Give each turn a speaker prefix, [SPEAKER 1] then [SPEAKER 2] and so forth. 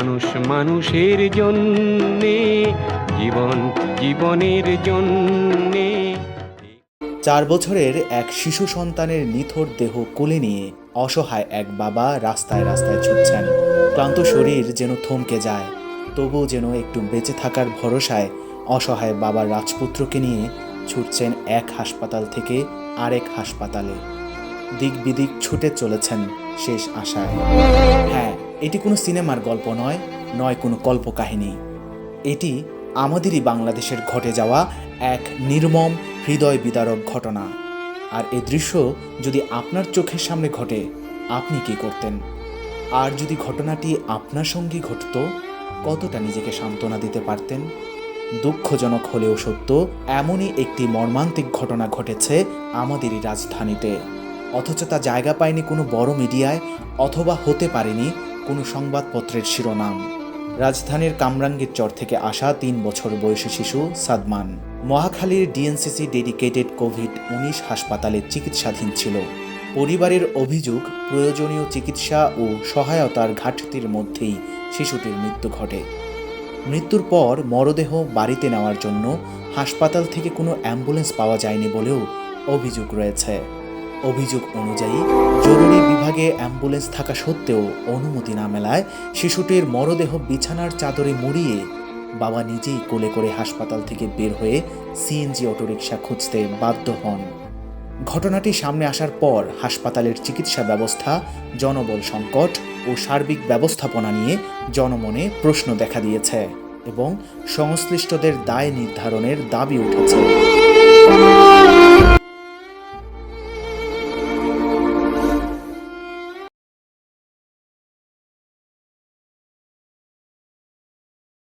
[SPEAKER 1] মানুষ মানুষের জন্যে, জীবন জীবনের জন্যে।
[SPEAKER 2] 4 বছরের এক শিশু সন্তানের নিথর দেহ কোলে নিয়ে অসহায় এক বাবা রাস্তায় রাস্তায় ছুটছেন। ক্লান্ত শরীর যেন থমকে যায়, তবুও যেন একটু বেঁচে থাকার ভরসায় অসহায় বাবা রাজপুত্রকে নিয়ে ছুটছেন এক হাসপাতাল থেকে আরেক হাসপাতালে। দিক বিদিক ছুটে চলেছেন শেষ আশায়। হ্যাঁ, এটি কোনো সিনেমার গল্প নয়, নয় কোনো কল্পকাহিনী। এটি আমাদেরই বাংলাদেশের ঘটে যাওয়া এক নির্মম হৃদয় বিদারক ঘটনা। আর এই দৃশ্য যদি আপনার চোখের সামনে ঘটে, আপনি কি করতেন? আর যদি ঘটনাটি আপনার সঙ্গে ঘটত, কতটা নিজেকে সান্ত্বনা দিতে পারতেন? দুঃখজনক হলেও সত্য, এমনই একটি মর্মান্তিক ঘটনা ঘটেছে আমাদেরই রাজধানীতে, অথচ তা জায়গা পায়নি কোনো বড় মিডিয়ায়, অথবা হতে পারেনি কোনো সংবাদপত্রের শিরোনাম। রাজধানীর কামরাঙ্গীর চর থেকে আসা 3 বছর বয়সী শিশু সাদমান মহাখালীর ডিএনসিসি ডেডিকেটেড কোভিড-19 হাসপাতালে চিকিৎসাধীন ছিল। পরিবারের অভিযোগ, প্রয়োজনীয় চিকিৎসা ও সহায়তার ঘাটতির মধ্যেই শিশুটির মৃত্যু ঘটে। মৃত্যুর পর মরদেহ বাড়িতে নেওয়ার জন্য হাসপাতাল থেকে কোনো অ্যাম্বুলেন্স পাওয়া যায়নি বলেও অভিযোগ রয়েছে। অভিযোগ অনুযায়ী জরুরি বিভাগে অ্যাম্বুলেন্স থাকা সত্ত্বেও অনুমতি না মেলায় শিশুটির মরদেহ বিছানার চাদরে মুড়িয়ে বাবা নিজেই কোলে করে হাসপাতাল থেকে বের হয়ে সিএনজি অটোরিকশা খুঁজতে বাধ্য হন। ঘটনাটি সামনে আসার পর হাসপাতালের চিকিৎসা ব্যবস্থা, জনবল সংকট ও সার্বিক ব্যবস্থাপনা নিয়ে জনমনে প্রশ্ন দেখা দিয়েছে এবং সংশ্লিষ্টদের দায় নির্ধারণের দাবি উঠেছে।